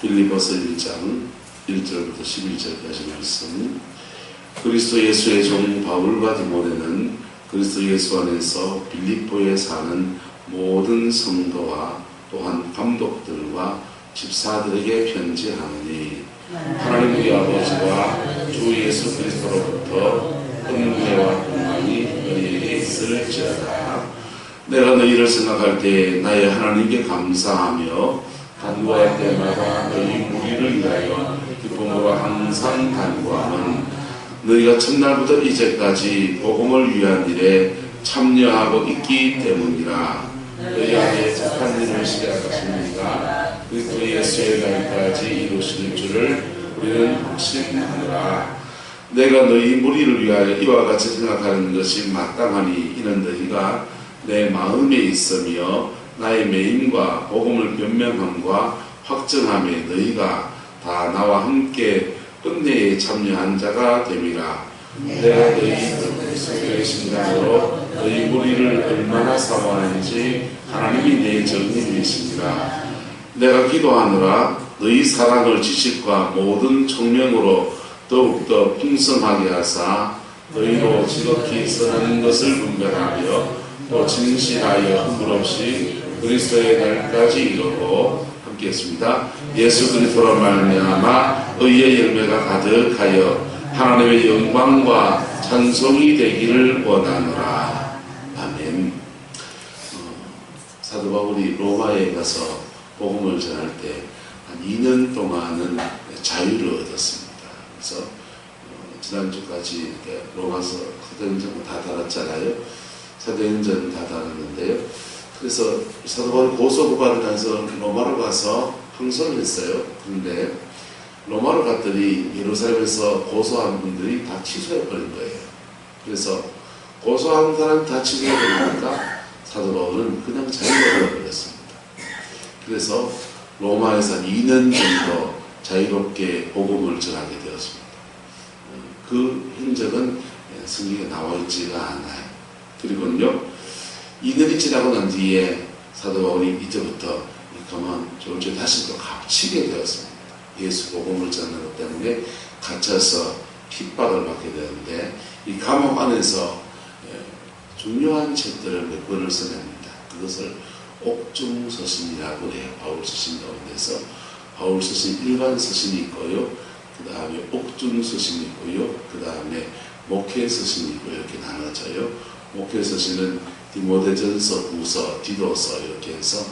빌립보서 1장 1절부터 11절까지 말씀. 그리스도 예수의 종 바울과 디모데는 그리스도 예수 안에서 빌립보에 사는 모든 성도와 또한 감독들과 집사들에게 편지하노니, 하나님 우리 아버지와 주 예수 그리스도로부터 은혜와 평강이 너희에게 있을지어다. 내가 너희를 생각할 때 나의 하나님께 감사하며 간구할 때마다 너희 무리를 위하여 기쁨으로 항상 간구하는, 너희가 첫날부터 이제까지 복음을 위한 일에 참여하고 있기 때문이라. 너희 안에 착한 일을 시작하신 이가 그리스도 예수의 날까지 이루실 줄을 우리는 확신하노라. 내가 너희 무리를 위하여 이와 같이 생각하는 것이 마땅하니, 이는 너희가 내 마음에 있으며 나의 매임과 복음을 변명함과 확정함에 너희가 다 나와 함께 은혜에 참여한 자가 됨이라. 내가 너희 그리스도의 심장으로 너희 무리를 얼마나 사모하는지 하나님이 내 정인이시니라. 내가 기도하느라 너희 사랑을 지식과 모든 총명으로 더욱더 풍성하게 하사 너희로 지극히 선한 것을 분별하며 또 진실하여 흠물 없이 그리스도의 날까지 이루고, 함께 했습니다. 예수 그리스도로 말미암아 의의 열매가 가득하여 하나님의 영광과 찬송이 되기를 원하노라. 아멘. 사도 바울이 로마에 가서 복음을 전할 때 한 2년 동안은 자유를 얻었습니다. 그래서 지난주까지 로마서 사도행전 다 달았잖아요. 사도행전 다 달았는데요. 그래서 사도 바울이 고소고발을 해서 로마로 가서 항소를 했어요. 그런데 로마로 갔더니 예루살렘에서 고소한 분들이 다 취소해버린 거예요. 그래서 고소한 사람이 다 취소해버리니까 사도 바울은 그냥 자유를 얻어버렸습니다. 그래서 로마에서 한 2년 정도 자유롭게 복음을 전하게 되었습니다. 그 흔적은 성경에 나와 있지가 않아요. 그리고요, 2년이 지나고 난 뒤에 사도 바울이 이제부터 가만 졸졸 다시 또 갇히게 되었습니다. 예수 복음을 전하는 것 때문에 갇혀서 핍박을 받게 되는데, 이 감옥 안에서 중요한 책들을 몇 권을 써냅니다. 그것을 옥중서신이라고 해요. 바울 서신 가운데서 바울 서신 일반 서신이 있고요, 그 다음에 옥중서신이 있고요, 그 다음에 목회서신이 있고, 이렇게 나눠져요. 목회서신은 디모데전서, 후서, 디도서 이렇게 해서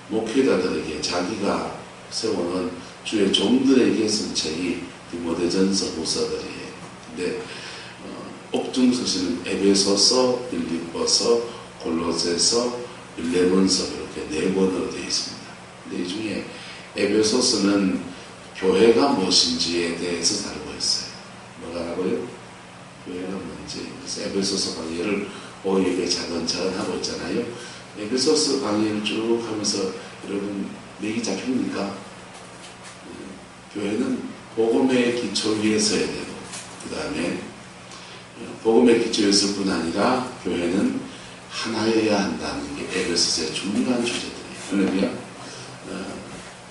목회자들에게 자기가 세워놓은 주의 종들에게 쓴 책이 디모데전서, 후서들이에요. 근데 옥중서신은 에베소서, 빌립보서, 골로새서, 빌레몬서 이렇게 4권으로 되어 있습니다. 근데 이 중에 에베소서는 교회가 무엇인지에 대해서 다루고 있어요. 뭐라고요? 교회가 뭔지. 그래서 에베소서 강의를 5일에 차근차근 하고 있잖아요. 에베소서 강의를 쭉 하면서 여러분 맥이 잡힙니까? 교회는 복음의 기초 위에 서야 되고, 그 다음에 복음의 기초에 있을 뿐 아니라 교회는 하나여야 한다는 게 에베소서의 중요한 주제들이에요. 할렐루야.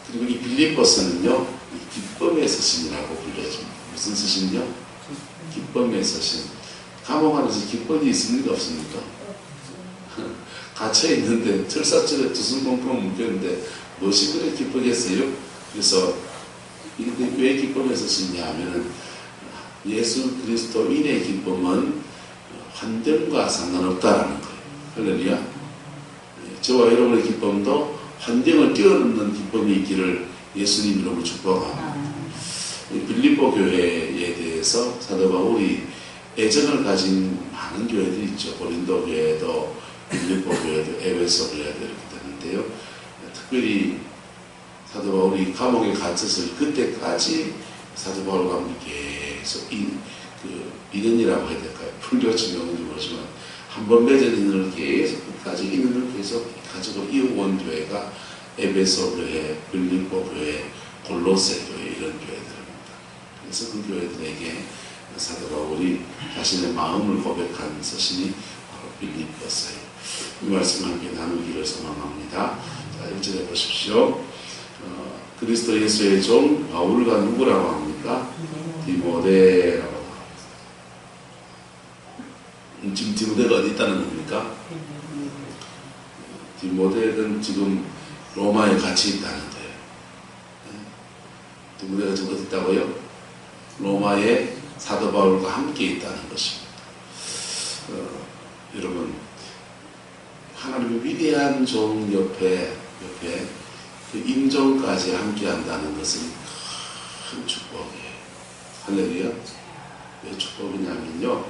그리고 이 빌립보서는요, 기쁨의 서신이라고 불려집니다. 무슨 서신이요? 기쁨의 서신. 감옥 안에서 기쁨이 있습니까? 없습니까? 갇혀 있는데 철사철에 두순 뻥뻥 묶였는데 무엇이 그래 기쁘겠어요? 그래서 이게 왜 기쁨의 서신이냐 하면은, 예수 그리스도인의 기쁨은 환경과 상관없다라는 거예요. 할렐루야. 저와 여러분의 기쁨도 환경을 뛰어넘는 기쁨이 있기를 예수님 이름으로 축복합니다. 빌립보 교회에 대해서 사도 바울이 애정을 가진 많은 교회들이 있죠. 고린도 교회도, 빌립보 교회도, 에베소 교회도 이렇게 되는데요. 특별히 사도 바울이 감옥에 갇혔을 그때까지 사도 바울과 함께 계속 2년이라고 해야 될까요? 풀려진 경우인지 모르지만 한 번 맺은 인연을 계속 끝까지 인연을 계속 가지고 이어온 교회가 에베소 교회, 빌립보 교회, 골로새 교회 이런 교회들입니다. 그래서 그 교회들에게 사도 바울이 자신의 마음을 고백한 서신이 바로 빌립보서예요. 이 말씀 함께 나누기를 소망합니다. 자, 1절에 보십시오. 그리스도 예수의 종 바울과 누구라고 합니까? 디모데라고 합니다. 지금 디모데가 어디 있다는 겁니까? 디모데는 지금 로마에 같이 있다는 거예요. 디모데가 지금 어디 있다고요? 로마에 사도 바울과 함께 있다는 것입니다. 여러분, 하나님의 위대한 종 옆에 그 임종까지 함께 한다는 것은 큰 축복이에요. 할렐루야. 왜 축복이냐면요,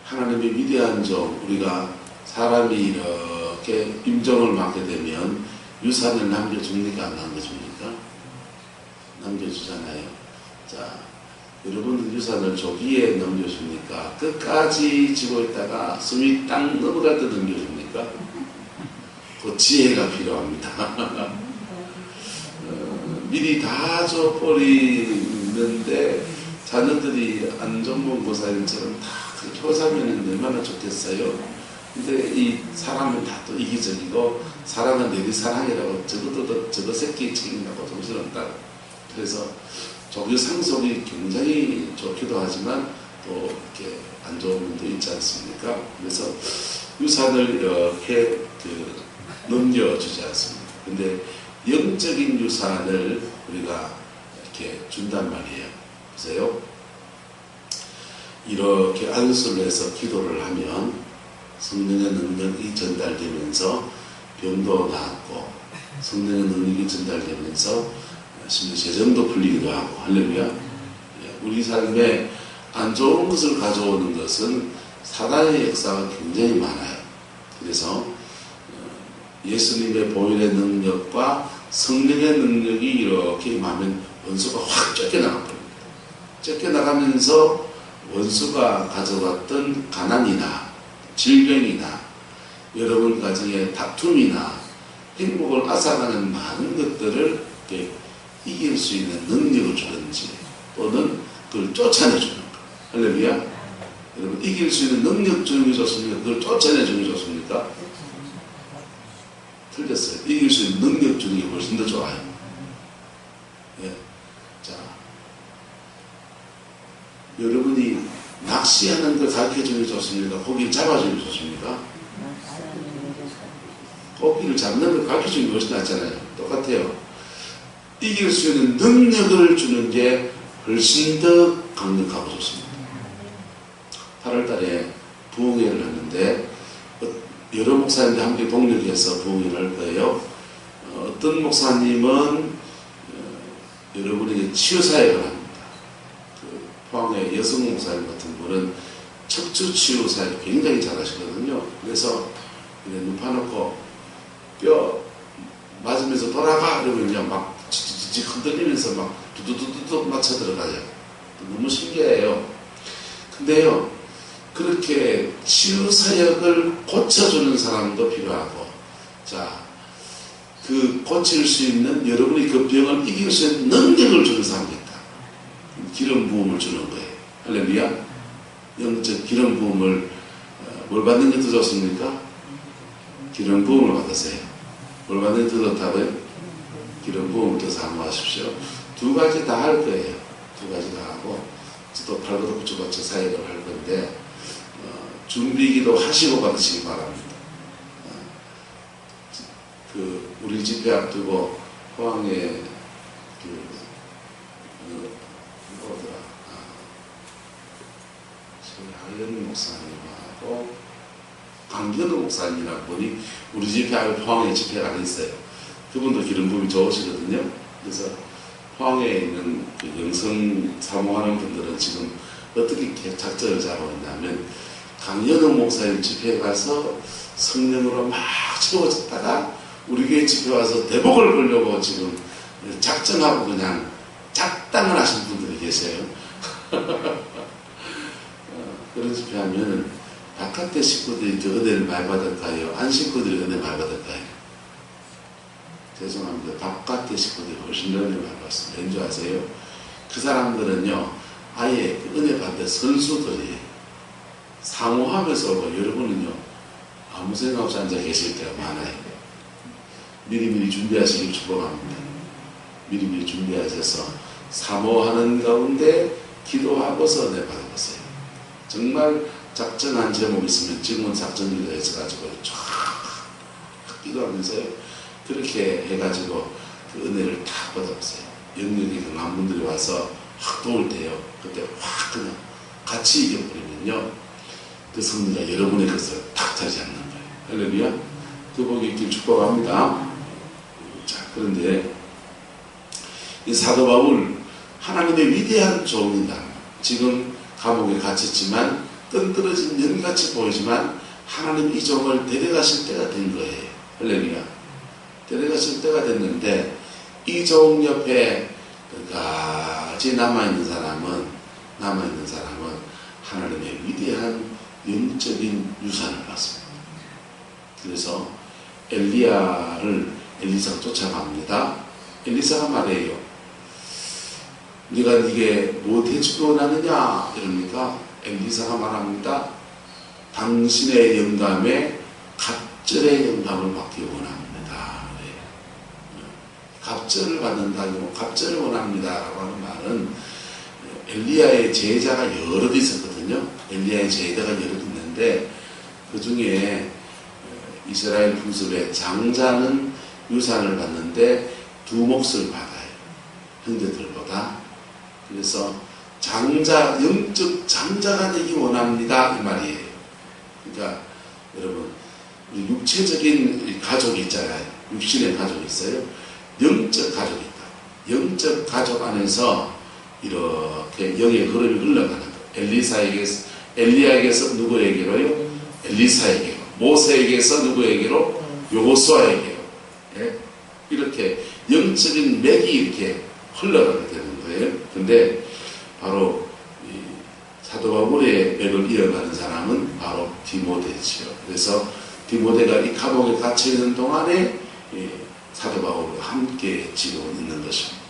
하나님의 위대한 종, 우리가 사람이 이렇게 임종을 맡게 되면 유산을 남겨줍니까? 안 남겨줍니까? 남겨주잖아요. 자, 여러분들 유산을 조기에 넘겨줍니까? 끝까지 지고 있다가 숨이 딱 넘어갈 때 넘겨줍니까? 그 지혜가 필요합니다. 미리 다 줘버리는데 자녀들이 안정범 고사님처럼 다 그렇게 하자면 얼마나 좋겠어요? 근데 이 사람은 다 또 이기적이고 사랑은 내리 사랑이라고 저거 새끼 책임나고 정신없다. 그래서 조기 상속이 굉장히 좋기도 하지만 또 이렇게 안 좋은 면도 있지 않습니까? 그래서 유산을 이렇게 넘겨주지 않습니다. 근데 영적인 유산을 우리가 이렇게 준단 말이에요. 보세요. 이렇게 안수를 해서 기도를 하면 성령의 능력이 전달되면서 병도 낫고 성령의 능력이 전달되면서 심지어 재정도 풀리기도 하고. 할렐루야. 우리 삶에 안 좋은 것을 가져오는 것은 사단의 역사가 굉장히 많아요. 그래서 예수님의 보혈의 능력과 성령의 능력이 이렇게 임하면 원수가 확 쫓겨나갑니다. 쫓겨나가면서 원수가 가져갔던 가난이나 질병이나 여러분 가정의 다툼이나 행복을 앗아가는 많은 것들을 이렇게 이길 수 있는 능력을 주든지 또는 그걸 쫓아내주는 거. 할렐루야. 여러분, 이길 수 있는 능력 주는 게 좋습니까? 그걸 쫓아내주는 게 좋습니까? 틀렸어요. 이길 수 있는 능력 주는 게 훨씬 더 좋아요. 예. 자, 여러분이 낚시하는 걸 가르쳐 주는 게 좋습니까? 고기를 잡아주는 게 좋습니까? 고기를 잡는 걸 가르쳐 주는 게 훨씬 낫잖아요. 똑같아요. 이길 수 있는 능력을 주는 게 훨씬 더 강력하고 좋습니다. 8월 달에 부흥회를 하는데 여러 목사님들 함께 동력해서 부흥회를 할 거예요. 어떤 목사님은 여러분에게 치유사역을 합니다. 그 포항의 여성 목사님 같은 분은 척추치유사역 굉장히 잘하시거든요. 그래서 눈 파놓고 뼈 맞으면서 돌아가 그러면 그냥 막 지직 흔들리면서 막 두두두두 맞춰 들어가요. 너무 신기해요. 근데요, 그렇게 치유사역을 고쳐주는 사람도 필요하고, 자, 그 고칠 수 있는, 여러분이 그 병을 이길 수 있는 능력을 주는 사람이 있다. 기름 부음을 주는 거예요. 할렐루야. 영적 기름 부음을 뭘 받는 게 더 좋습니까? 기름 부음을 받으세요. 뭘 받는 게 더 좋다고요? 기름 부음을 더 사모하십시오. 두 가지 다 할 거예요. 두 가지 다 하고 또 팔보다 구초받쳐 사역을 할 건데 준비기도 하시고 받으시기 바랍니다. 그 우리 집회 앞두고 포항에 뭐더라 하연 목사님하고 강견우 목사님이라는 분이 우리 집회 앞에 포항에 집회가 안 있어요. 그분도 기름 부음이 좋으시거든요. 그래서 포항에 있는 그 영성 사모하는 분들은 지금 어떻게 작전을 잡고 있냐면 강연웅 목사님 집회에 가서 성령으로 막 채워졌다가 우리 교회 집회 와서 대복을 걸려고 지금 작정하고 그냥 작당을 하신 분들이 계세요. 그런 집회 하면 바깥의 식구들이 더 은혜를 많이 받을까요? 안 식구들이 은혜 많이 받을까요? 죄송합니다. 바깥의 식구들이 훨씬 더 은혜 많이 받습니다. 왠지 아세요? 그 사람들은요, 아예 그 은혜 받는 선수들이에요. 사모하면서 오고, 여러분은요, 아무 생각 없이 앉아 계실 때가 많아요. 미리미리 준비하시길 축복합니다. 미리미리 준비하셔서 사모하는 가운데 기도하고서 은혜 받아보세요. 정말 작전 한 제목 있으면 지금은 작전일로 해서가지고 쫙 기도하면서요. 그렇게 해가지고 그 은혜를 다 받아보세요. 영역이 강한 분들이 와서 확 도울 때요. 그때 확 그냥 같이 이겨버리면요. 그 승리가 여러분의 것을 탁 차지 않는 거예요. 할렐루야. 그 복이 있길 축복합니다. 자, 그런데 이 사도 바울 하나님의 위대한 종이다. 지금 감옥에 갇혔지만 뜬떨어진 연같이 보이지만 하나님 이 종을 데려가실 때가 된 거예요. 할렐루야. 데려가실 때가 됐는데 이 종 옆에 끝까지 남아있는 사람은 하나님의 위대한 영적인 유산을 받습니다. 그래서 엘리사가 쫓아갑니다. 엘리사가 말해요. 네가 이게 뭐 해주고 원하느냐 이럽니까? 엘리사가 말합니다. 당신의 영감에 갑절의 영감을 받기 원합니다. 갑절을 받는다고 갑절을 원합니다 라고 하는 말은 엘리야의 제자가 여럿 있었거든요. 엘리야의 제자가 여럿 있는데 그 중에 이스라엘 풍습에 장자는 유산을 받는데 두 몫을 받아요. 형제들보다. 그래서 영적 장자가 되기 원합니다 이 말이에요. 그러니까 여러분 우리 육체적인 가족이 있잖아요. 육신의 가족이 있어요. 영적 가족이 있다. 영적 가족 안에서 이렇게 영의 흐름이 흘러가는 거예요. 엘리야에게서 누구에게로요? 엘리사에게로. 모세에게서 누구에게로? 여호수아에게로. 예? 이렇게 영적인 맥이 이렇게 흘러가게 되는 거예요. 근데 바로 이 사도 바울의 맥을 이어가는 사람은 바로 디모데지요. 그래서 디모데가 이 감옥에 갇혀 있는 동안에 사도 바울과 함께 지금 있는 것입니다.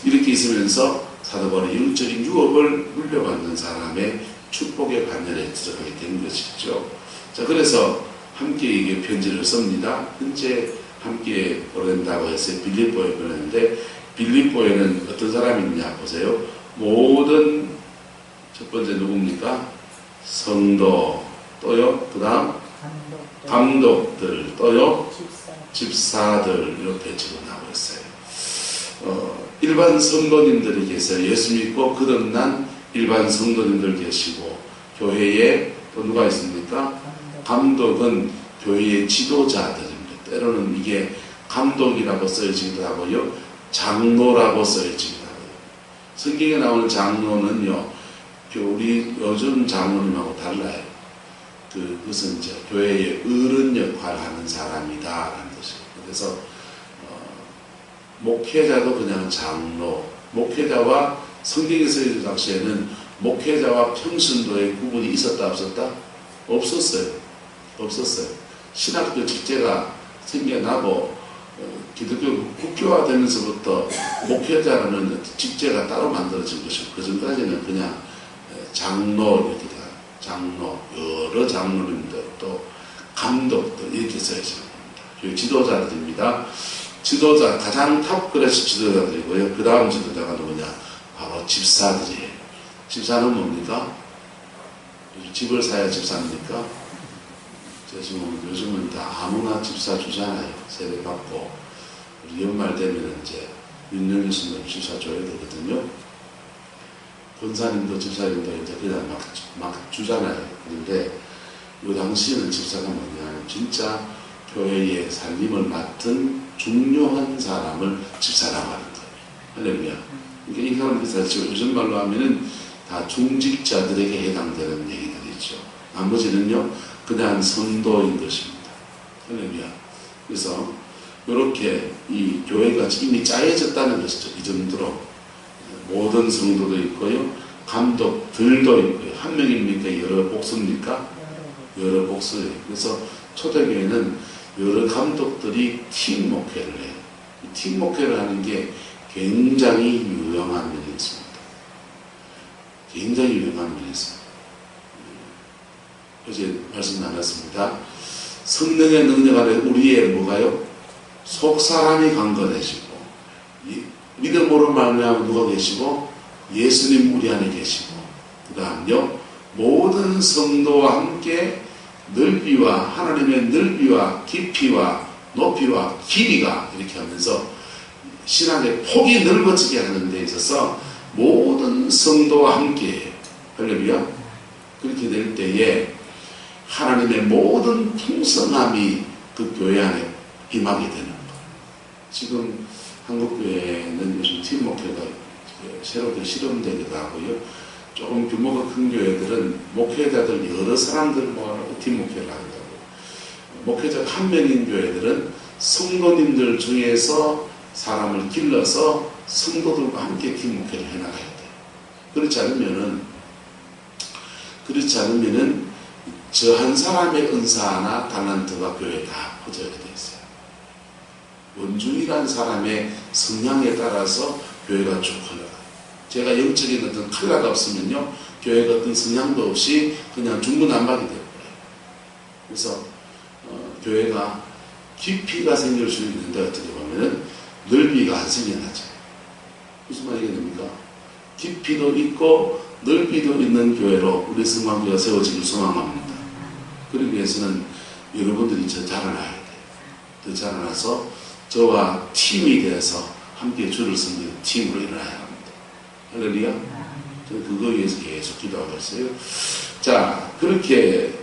이렇게 있으면서 사도 바울의 영적인 유업을 물려받는 사람의 축복의 반열에 들어가게 된 것이죠. 자, 그래서 함께 이게 편지를 씁니다. 현재 함께 보낸다고 해서 빌립보에 보냈는데 빌립보에는 어떤 사람이 있냐 보세요. 모든 첫 번째 누굽니까? 성도 또요. 그 다음 감독들 또요. 집사들 이렇게 지금 나오고 있어요. 일반 성도님들이 계세요. 예수 믿고 거듭난 일반 성도님들 계시고 교회에 또 누가 있습니까? 감독은 교회의 지도자들입니다. 때로는 이게 감독이라고 써지기도 하고요. 장로라고 써지기도 하고요. 성경에 나오는 장로는요. 우리 요즘 장로님하고 달라요. 그것은 이제 교회의 어른 역할을 하는 사람이다라는 뜻이에요. 그래서 목회자도 그냥 장로, 목회자와 성경에서 이 당시에는 목회자와 평신도의 구분이 있었다 없었다? 없었어요. 신학교 직제가 생겨나고 기독교 국교화되면서부터 목회자라는 직제가 따로 만들어진 것이고 그 전까지는 그냥 장로 이렇게 장로, 여러 장로님들 또 감독들 이렇게 써있습니다. 지도자들입니다. 지도자 가장 탑 클래스 지도자들이고요. 그 다음 지도자가 누구냐? 바로 집사들이에요. 집사는 뭡니까? 집을 사야 집사입니까? 요즘은 다 아무나 집사 주잖아요. 세례 받고 우리 연말 되면 이제 윤영희 스님 집사 줘야 되거든요. 권사님도 집사님도 이제 그냥 막 주잖아요. 그런데 이 당시에는 집사가 뭐냐? 진짜 교회의 살림을 맡은 중요한 사람을 집사라고 하는 거예요. 할렐루야. 그러니까 이 사람들이 사실 요즘 말로 하면은 다 중직자들에게 해당되는 얘기들이죠. 나머지는요, 그냥 성도인 것입니다. 할렐루야. 그래서 이렇게 이 교회가 이미 짜여졌다는 것이죠. 이 정도로 모든 성도도 있고요, 감독들도 있고요. 한 명입니까? 여러 복수입니까? 여러 복수예요. 그래서 초대교회는 여러 감독들이 팀 목회를 해요. 팀 목회를 하는 게 굉장히 유용한 면이 있습니다. 굉장히 유용한 면이 있습니다. 어제 말씀 나눴습니다. 성령의 능력 안에 우리의 뭐가요? 속사람이 강건해지고 믿음으로 말미암아 누가 계시고 예수님 우리 안에 계시고 그 다음요 모든 성도와 함께 넓이와 하나님의 넓이와 깊이와 높이와 길이가 이렇게 하면서 신앙의 폭이 넓어지게 하는 데 있어서 모든 성도와 함께 할렐루야 그렇게 될 때에 하나님의 모든 풍성함이 그 교회 안에 임하게 되는 것. 지금 한국교회는 요즘 팀 목회가 새롭게 실험되기도 하고요. 조금 규모가 큰 교회들은 목회자들 여러 사람들 모아놓고 팀 목회를 하기도 하고 목회자 한 명인 교회들은 성도님들 중에서 사람을 길러서 성도들과 함께 팀 목회를 해나가야 돼요. 그렇지 않으면은 저 한 사람의 은사나 달란트가 교회에 다 퍼져야 돼 있어요. 원중이라는 사람의 성향에 따라서 교회가 쭉 흘러가요. 제가 영적인 어떤 칼라가 없으면요, 교회가 어떤 성향도 없이 그냥 중구난방이 되어버려요. 그래서 교회가 깊이가 생길 수 있는데 어떻게 보면은 넓이가 안 생겨나죠. 무슨 말이겠습니까? 깊이도 있고 넓이도 있는 교회로 우리 성황교회가 세워지길 소망합니다. 그러기 위해서는 여러분들이 더 자라나야 돼요. 더 자라나서 저와 팀이 되어서 함께 주를 섬기는 팀으로 일어나야 합니다. 할렐루야. 저는 그거 위해서 계속 기도하고 있어요. 자, 그렇게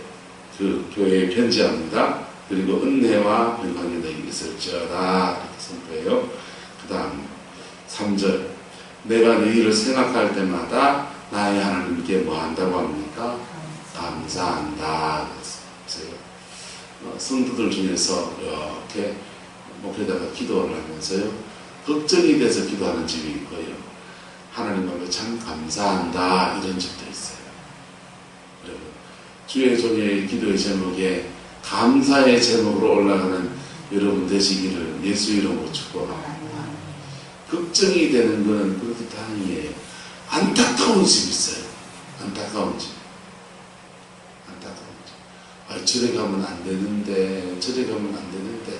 그 교회에 편지합니다. 그리고 은혜와 평강이 너희에게 있을지어다 이렇게 선포해요. 그 다음 3절 내가 너희를 생각할 때마다 나의 하나님께 뭐 한다고 합니까? 감사한다. 그래서 성도들 중에서 이렇게 목회자가 기도를 하면서요 걱정이 돼서 기도하는 집이 있고요 하나님 앞에 참 감사한다 이런 집도 있어요. 여러분 주의 종의 기도의 제목에 감사의 제목으로 올라가는 여러분 되시기를 예수 이름으로 축복합니다. 걱정이 되는 것은 그렇게 다행이에요. 안타까운 집이 있어요. 안타까운 집. 아, 저래 가면 안 되는데, 저래 가면 안 되는데,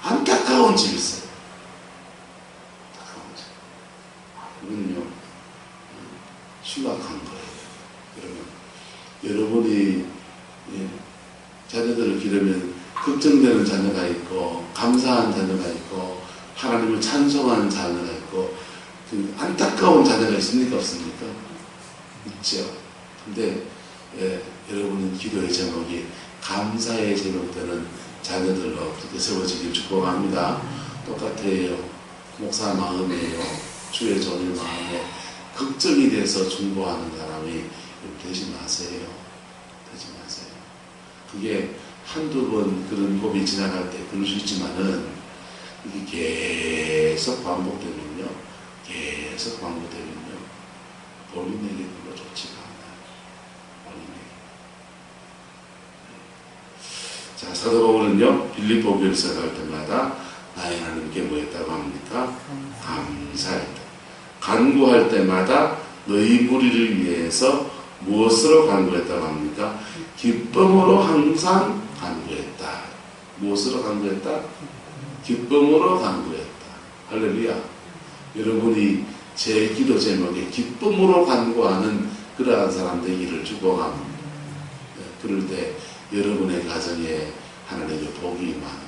안타까운 집이 있어요. 안타까운 집. 이건요, 심각한 거예요. 여러분이 자녀들을 기르면 걱정되는 자녀가 있고, 감사한 자녀가 있고, 하나님을 찬송하는 자녀가 있고, 그 안타까운 자녀가 있습니까? 없습니까? 있죠. 근데 여러분은 기도의 제목이 감사의 제목되는 자녀들로 그렇게 세워지길 축복합니다. 똑같아요. 목사 마음이에요. 주의 종의 마음에 걱정이 돼서 중보하는 사람이 되지 마세요. 되지 마세요. 그게 한두 번 그런 법이 지나갈 때 그럴 수 있지만은 이게 계속 반복되면요. 본인에게 별로 좋지가 않아요. 본인에게. 자, 사도 바울은요, 빌립보 교회를 생각할 때마다 나의 하나님께 뭐 했다고 합니까? 감사했다. 간구할 때마다 너희 무리를 위해서 무엇으로 간구했다고 합니까? 기쁨으로 항상 간구했다. 무엇으로 간구했다? 기쁨으로 간구했다. 할렐루야. 여러분이 제 기도 제목에 기쁨으로 간구하는 그러한 사람 되기를 축복합니다. 그럴 때 여러분의 가정에 하나님의 복이 임하는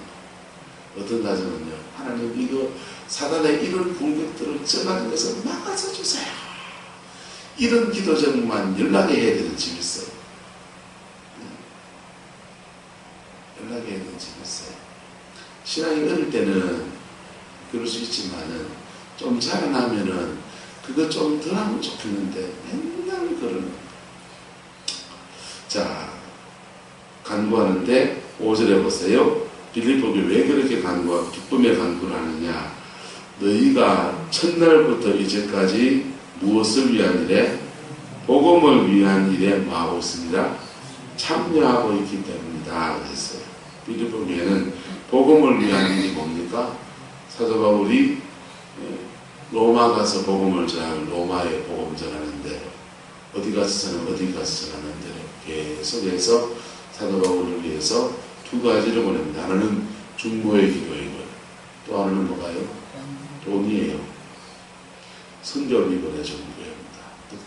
것. 어떤 가정은요, 하나님 이거 사단의 이런 공격들을 정하는 것을 막아서 주세요. 이런 기도 제목만 연락해야 되는 집이 있어요. 연락해야 되는 집이 있어요. 신앙이 어릴 때는 그럴 수 있지만은 좀 자라나면은 그거 좀 덜 하면 좋겠는데 맨날 그러는. 자, 간구하는데 5절에 보세요. 빌립보 교회 왜 그렇게 기쁨의 간구를 하느냐? 너희가 첫날부터 이제까지 무엇을 위한 일에? 복음을 위한 일에 뭐하고 있습니다? 참여하고 있기 때문이다. 그랬어요. 빌립보 교회는 복음을 위한 일이 뭡니까? 사도 바울이 로마 가서 복음을 전하는 로마에 복음 전하는 대로 어디 가서 전하는 대로 계속해서 사도 바울을 위해서 두 가지를 보냅니다. 하나는 중보의 기도이고 또 하나는 뭐가요? 돈이에요. 선교를 보내준 교회입니다.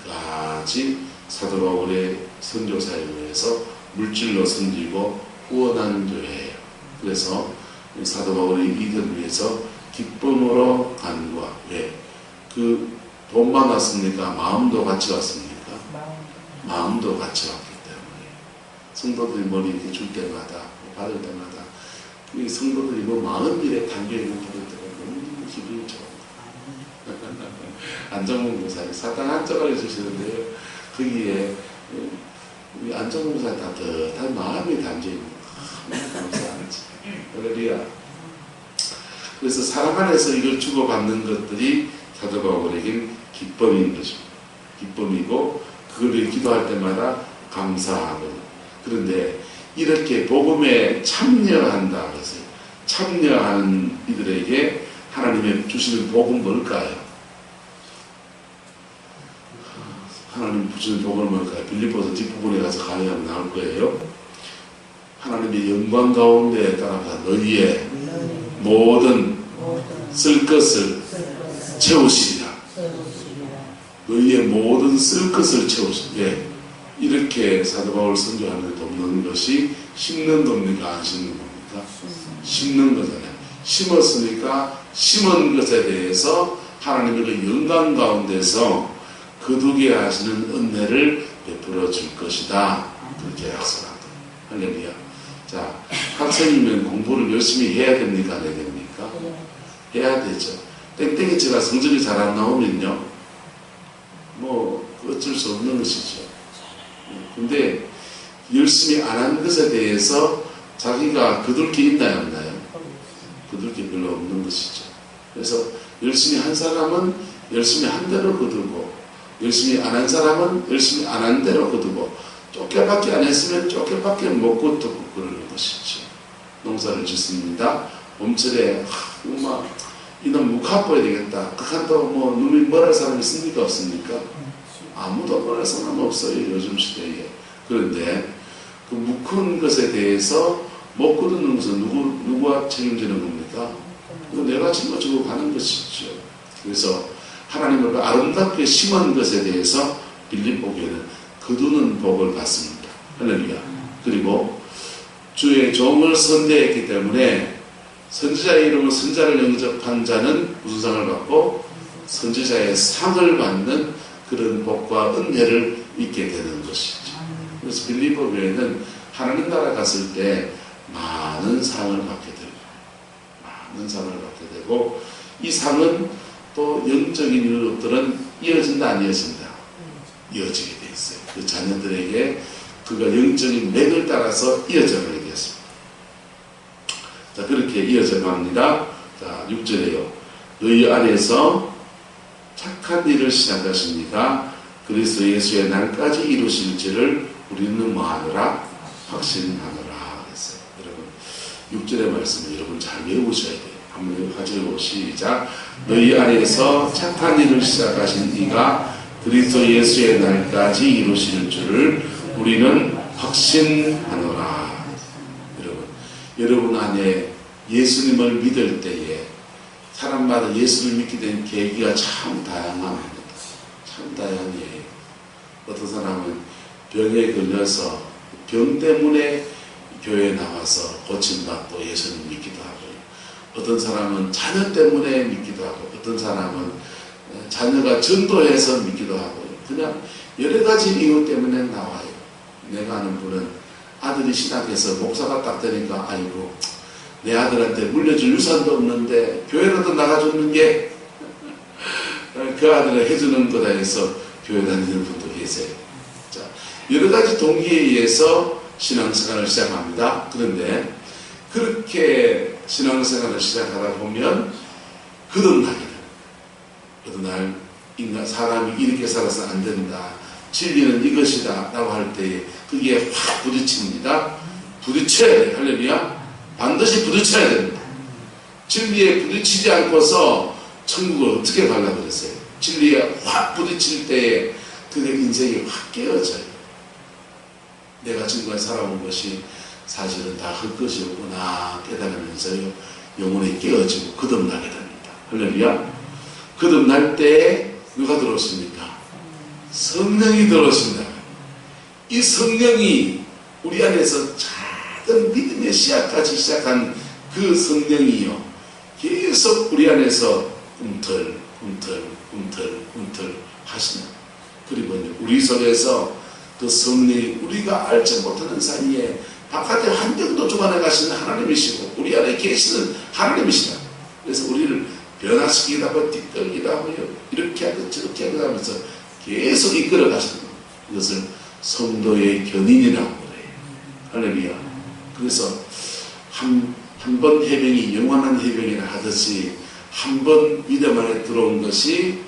끝까지 사도 바울의 선교 사역에서 물질로 섬기고 후원하는 교회예요. 그래서 사도 바울의 이들을 위해서 기쁨으로 간구하. 왜? 돈만 왔습니까? 마음도 같이 왔습니까? 마음도 같이 왔기 때문에 성도들이 머리 이렇게 줄 때마다 받을 때마다 이 성도들이 마음 일에 담겨 있는 받을 때가 너무 기분이 좋아요. 안정문 목사님 사탕 한 조각을 주시는데요. 거기에 우리 안정문 목사님 따뜻한 마음이 담겨있는 감사하지. 할렐루야. 그래서 사랑 안에서 이걸 주고받는 것들이 사도 바울에겐 기쁨인 것입니다. 기쁨이고 그걸 기도할 때마다 감사하고. 그런데 이렇게 복음에 참여한다 그랬어요. 참여하는 이들에게 하나님의 주시는 복은 뭘까요? 하나님 주시는 복은 뭘까요? 빌립보서 뒷부분에 가서 가면 나올 거예요. 하나님의 영광 가운데 따라서 너희의 모든 쓸 것을 채우시리라. 너희의 모든 쓸 것을 채우시리라. 이렇게 사도 바울 선교하는 데 돕는 것이 심는 돕니까? 안 심는 겁니까? 심는 거잖아요. 심었으니까 심은 것에 대해서 하나님의 그 영광 가운데서 거두게 하시는 은혜를 베풀어 줄 것이다. 그렇게 약속합니다. 할렐루야. 자, 학생이면 공부를 열심히 해야 됩니까? 안 해야 됩니까? 해야 되죠. 땡땡이치가 성적이 잘 안 나오면요, 어쩔 수 없는 것이죠. 근데 열심히 안 한 것에 대해서 자기가 거둘 게 있나요, 없나요? 거둘 게 별로 없는 것이죠. 그래서 열심히 한 사람은 열심히 한 대로 거두고, 열심히 안 한 사람은 열심히 안 한 대로 거두고, 쫓겨밖에 안 했으면 쫓겨밖에 못 거두고 그러는 것이죠. 농사를 짓습니다. 봄철에 이놈 묵합해야 되겠다. 그한다고 놈이 뭐랄 사람이 있습니까? 없습니까? 아무도 뭐랄 사람 없어요, 요즘 시대에. 그런데 그 묵은 것에 대해서 못 거두는 것은 누구가 책임지는 겁니까? 이거 내가 짊어지고 가는 것이죠. 그래서 하나님을 아름답게 심은 것에 대해서 빌립보 교회는 거두는 복을 받습니다. 할렐루야. 그리고 주의 종을 선대했기 때문에 선지자의 이름으로 선자를 영접한 자는 무슨 상을 받고 선지자의 상을 받는 그런 복과 은혜를 입게 되는 것이죠. 그래서 빌립보 교회는 하나님 나라 갔을 때 많은 상을 받게 되고, 많은 상을 받게 되고, 이 상은 또 영적인 이유들은 이어진다 안 이어진다? 이어지게 돼 있어요. 그 자녀들에게 그가 영적인 맥을 따라서 이어져가게 되었습니다. 자, 그렇게 이어져 갑니다. 자, 6절에요. 너희 안에서 착한 일을 시작하십니다. 그리스도 예수의 날까지 이루실지를 우리는 뭐하노라? 확신하노라. 그랬어요. 여러분, 6절의 말씀을 여러분 잘 외우셔야 돼요. 한번 가지고 시작. 너희 안에서 착한 일을 시작하신 이가 그리스도 예수의 날까지 이루실 줄을 우리는 확신하노라. 여러분 안에 예수님을 믿을 때에 사람마다 예수를 믿게 된 계기가 참 다양합니다. 참 다양해요. 어떤 사람은 병에 걸려서 병 때문에 교회에 나와서 고침받고 예수님 믿기도 하고요. 어떤 사람은 자녀 때문에 믿기도 하고, 어떤 사람은 자녀가 전도해서 믿기도 하고요. 그냥 여러 가지 이유 때문에 나와요. 내가 아는 분은 아들이 신학해서 목사가 딱 되니까 아이고 내 아들한테 물려줄 유산도 없는데 교회라도 나가주는 게 그 아들을 해주는 거다 해서 교회 다니는 분도 계세요. 자, 여러 가지 동기에 의해서 신앙생활을 시작합니다. 그런데 그렇게 신앙생활을 시작하다 보면 거듭나게 돼요. 어느 날 사람이 이렇게 살아서 안 된다, 진리는 이것이다 라고 할 때 그게 확 부딪힙니다. 부딪혀야 돼요. 할렐루야. 반드시 부딪혀야 됩니다. 진리에 부딪히지 않고서 천국을 어떻게 가려고 그랬어요? 진리에 확 부딪힐 때에 그의 인생이 확 깨어져요. 내가 지금까지 살아온 것이 사실은 다 헛것이었구나 깨달으면서요 영혼이 깨어지고 거듭나게 됩니다. 할렐루야. 거듭날 때에 누가 들어오십니까? 성령이 들어오신다. 이 성령이 우리 안에서 작은 믿음의 씨앗까지 시작한 그 성령이요, 계속 우리 안에서 움틀 하시는, 그리고 우리 속에서 그 성령이 우리가 알지 못하는 사이에 바깥에 환경도 주관해 가시는 하나님이시고 우리 안에 계시는 하나님이시다. 그래서 우리를 변화시키기도 하고 띠끌기도 하고요, 이렇게 하고 저렇게 하고 하면서 계속 이끌어 가시는 것, 이것을 성도의 견인이라고 그래요. 할렐루야. 그래서 한 번 해병이 영원한 해병이라 하듯이 한 번 믿음 안에 들어온 것이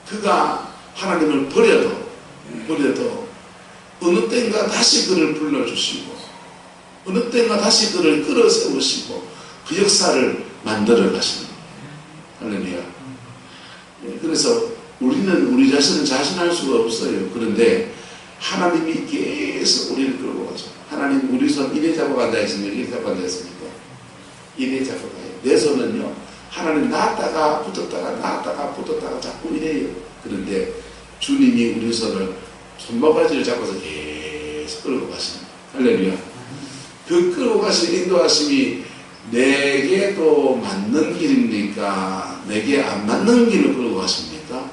그가 하나님을 버려도 어느 때인가 다시 그를 불러주시고 어느 때인가 다시 그를 끌어세우시고 그 역사를 만들어 가시는 거예요. 할렐루야. 그래서 우리는 우리 자신은 자신할 수가 없어요. 그런데 하나님이 계속 우리를 끌고 가죠. 하나님 우리 손 이래 잡고 앉아있습니까? 이래 잡고 앉아있습니까? 이래 잡고 가요. 내 손은요, 하나님 놨다가 붙었다가 자꾸 이래요. 그런데 주님이 우리 손을 손바가지를 잡아서 계속 끌고 가십니다. 할렐루야. 그 끌고 가신 인도하심이 내게 또 맞는 길입니까? 내게 안 맞는 길을 끌고 가십니까?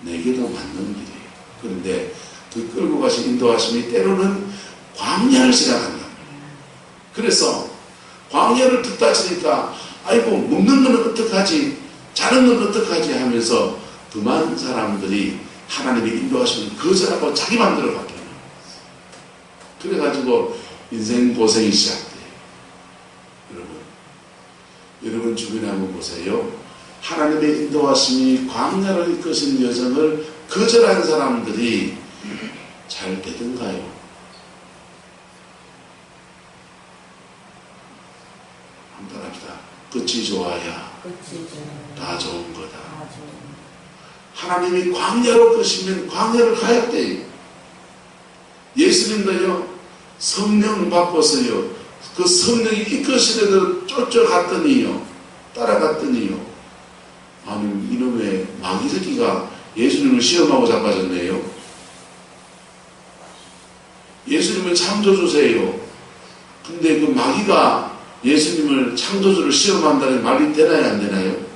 내게도 맞는 길이에요. 그런데 그 끌고 가신 인도하심이 때로는 광야를 지나간다. 그래서 광야를 듣다 치니까 아이고 먹는 건 어떡하지, 자는 건 어떡하지 하면서 그 많은 사람들이 하나님의 인도하심을 거절하고 자기 마음대로 바뀌어요. 그래가지고 인생 고생이 시작돼요. 여러분 주변에 한번 보세요. 하나님의 인도하심이 광야를 이끄신 여정을 거절한 사람들이 잘 되던가요? 한번 합시다. 끝이 좋아야 다 좋은 거다. 하나님이 광야로 끄시면 광야를 가야 돼요. 예수님도요, 성령 받고서요, 그 성령이 이끄시려고 쫓아갔더니요, 따라갔더니요, 아니 이놈의 마귀 새끼가 예수님을 시험하고 자빠졌네요. 예수님을 창조주세요. 근데 그 마귀가 예수님을 창조주를 시험한다는 말이 되나요, 안 되나요?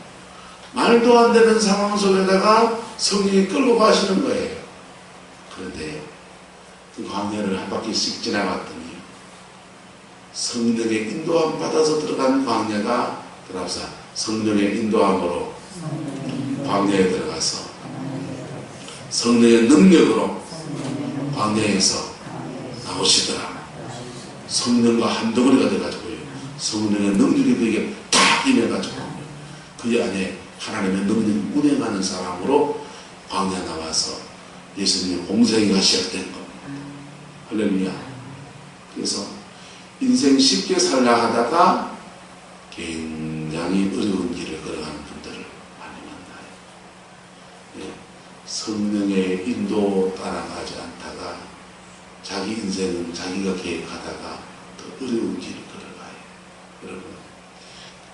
말도 안 되는 상황 속에다가 성령이 끌고 가시는 거예요. 그런데 그 광야를 한 바퀴씩 지나갔더니 성령의 인도함 받아서 들어간 광야가 들어가서 성령의 인도함으로 광야에 들어가서 성령의 능력으로 광야에서 나오시더라. 성령과 한 덩어리가 돼가지고요, 성령의 능력이 그에게 딱 임해가지고 그 안에 하나님의 능력이 운행하는 사람으로 광야 나와서 예수님의 공생애가 시작된 겁니다. 할렐루야. 그래서 인생 쉽게 살려 하다가 굉장히 어려운 길을 걸어가는 분들을 많이 만나요. 예. 성령의 인도 따라가지 않다가 자기 인생은 자기가 계획하다가 더 어려운 길을 걸어가요. 여러분,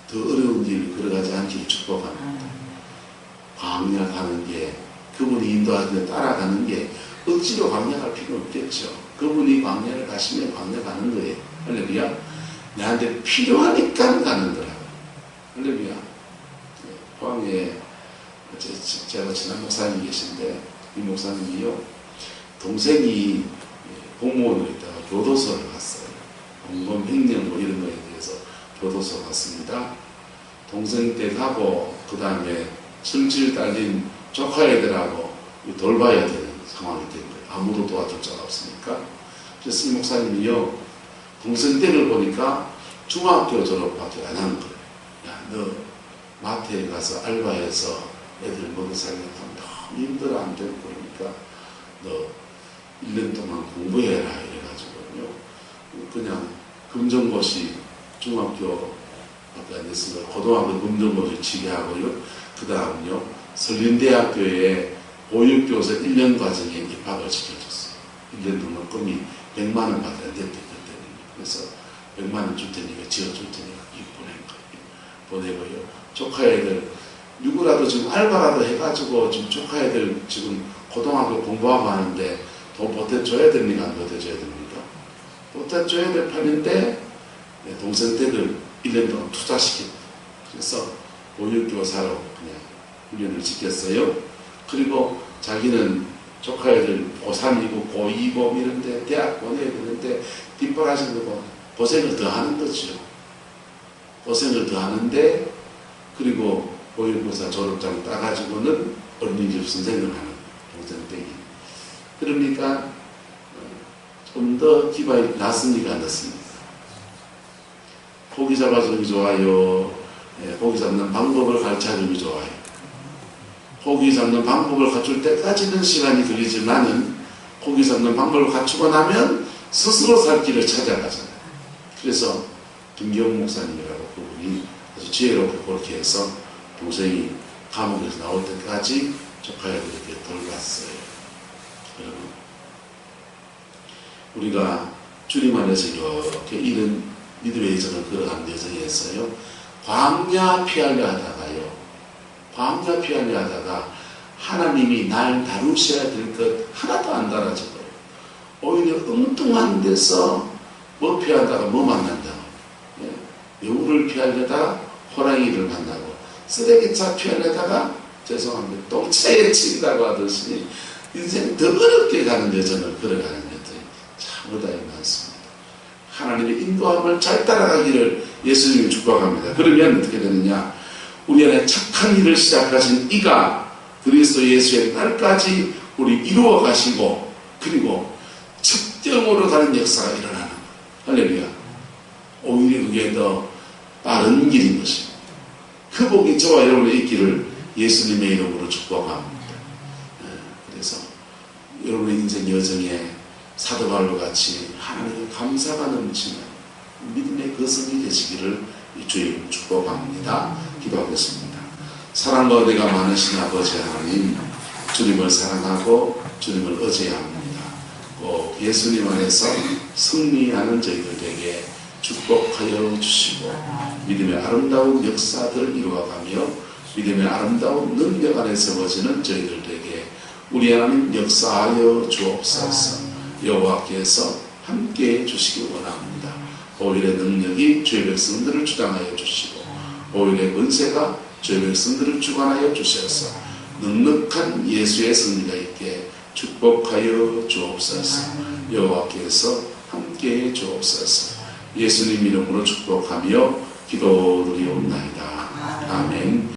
더 어려운 길을 걸어가지 않기를 축복합니다. 광야 가는 게, 그분이 인도하시면 따라가는 게 억지로 광야 갈 필요는 없겠죠. 그분이 광야를 가시면 광야 가는 거예요. 할렐루야. 나한테 필요하니까 가는 거라고. 할렐루야. 포항에 제가 친한 목사님이 계신데, 이 목사님이요, 동생이 공무원으로 있다가 교도소를 갔어요. 공무원 횡령 뭐 이런 거에 대해서 교도소 갔습니다. 동생 때 가고 그 다음에 성질 딸린 조카 애들하고 돌봐야 되는 상황이 된 거예요. 아무도 도와줄 자가 없으니까. 그래서 이 목사님이요, 동생 때를 보니까 중학교 졸업밖에 안 하는 거예요. 야, 너 마트에 가서 알바해서 애들 먹여 살려면 너무 힘들어 안 되고 그러니까 너 1년 동안 공부해라 이래가지고요, 그냥 금정고시 중학교 밖에 안 됐으니까 고등학교 금정고시 치게 하고요, 그 다음요 설린대학교에 보육교사 1년 과정에 입학을 시켜줬어요. 1년 동안 꿈이 100만 원밖에 안 됐대요. 그래서 100만 원 줄 테니까 지어줄 테니까 이거 보낸 거예요. 보내고요. 조카 애들 누구라도 지금 알바라도 해가지고 지금 조카 애들 지금 고등학교 공부하고 하는데 돈 보태줘야 됩니까? 안 보태줘야 됩니까? 보태줘야 될 판인데 동생 댁을 1년 동안 투자시킵니다. 그래서 보육교사로 그냥 훈련을 시켰어요. 그리고 자기는 조카 애들 고3이고 고2고 이런데 대학 보내야 되는데 뒷바라지는 거 고생을 더 하는 거죠. 고생을 더 하는데 그리고 보육교사 졸업장 따가지고는 어린이집 선생을 하는 동생 댁이. 그러니까 좀 더 기반이 났습니까? 안 났습니까? 고기 잡아주는 게 좋아요. 고기 잡는 방법을 가르쳐주는 게 좋아요. 고기 잡는 방법을 갖출 때까지는 시간이 걸리지만은 고기 잡는 방법을 갖추고 나면 스스로 살 길을 찾아가잖아요. 그래서 김기용 목사님이라고 그분이 아주 지혜롭게 그렇게 해서 동생이 감옥에서 나올 때까지 조카애들에게 돌봤어요. 여러분, 우리가 주님 안에서 이렇게 이런 믿음의 여정을 걸어가는 여정이었어요. 광야 피하려 하다가요. 광야 피하려 하다가 하나님이 날 다루셔야 될 것 하나도 안 달아져요. 오히려 엉뚱한 데서 뭐 피하다가 뭐 만난다고. 여우를 피하려다가 호랑이를 만나고 쓰레기차 피하려다가 죄송합니다. 똥차에 친다고 하듯이 인생 더 어렵게 가는 여정을 걸어가는 여정이 참 어다이 많습니다. 하나님의 인도함을 잘 따라가기를 예수님이 축복합니다. 그러면 어떻게 되느냐? 우리 안에 착한 일을 시작하신 이가 그리스도 예수의 날까지 우리 이루어 가시고 그리고 측정으로 가는 역사가 일어나는 거예요. 할렐루야. 오히려 그게 더 빠른 길인 것입니다. 그 복이 저와 여러분의 있기를 예수님의 이름으로 축복합니다. 그래서 여러분의 인생 여정에 사도 바울과 같이 하나님의 감사가 넘치는 믿음의 거성이 되시기를 주님 축복합니다. 기도하겠습니다. 사랑과 은혜가 많으신 아버지 하나님, 주님을 사랑하고 주님을 의지합니다. 꼭 예수님 안에서 승리하는 저희들에게 축복하여 주시고 믿음의 아름다운 역사들을 이루어가며 믿음의 아름다운 능력 안에 세워지는 저희들에게 우리 하나님 역사하여 주옵소서. 여호와께서 함께해 주시기 원합니다. 오일의 능력이 주의 백성들을 주장하여 주시고 오일의 권세가 주의 백성들을 주관하여 주셔서 넉넉한 예수의 승리가 있게 축복하여 주옵소서. 여호와께서 함께해 주옵소서. 예수님 이름으로 축복하며 기도드리옵나이다. 아멘.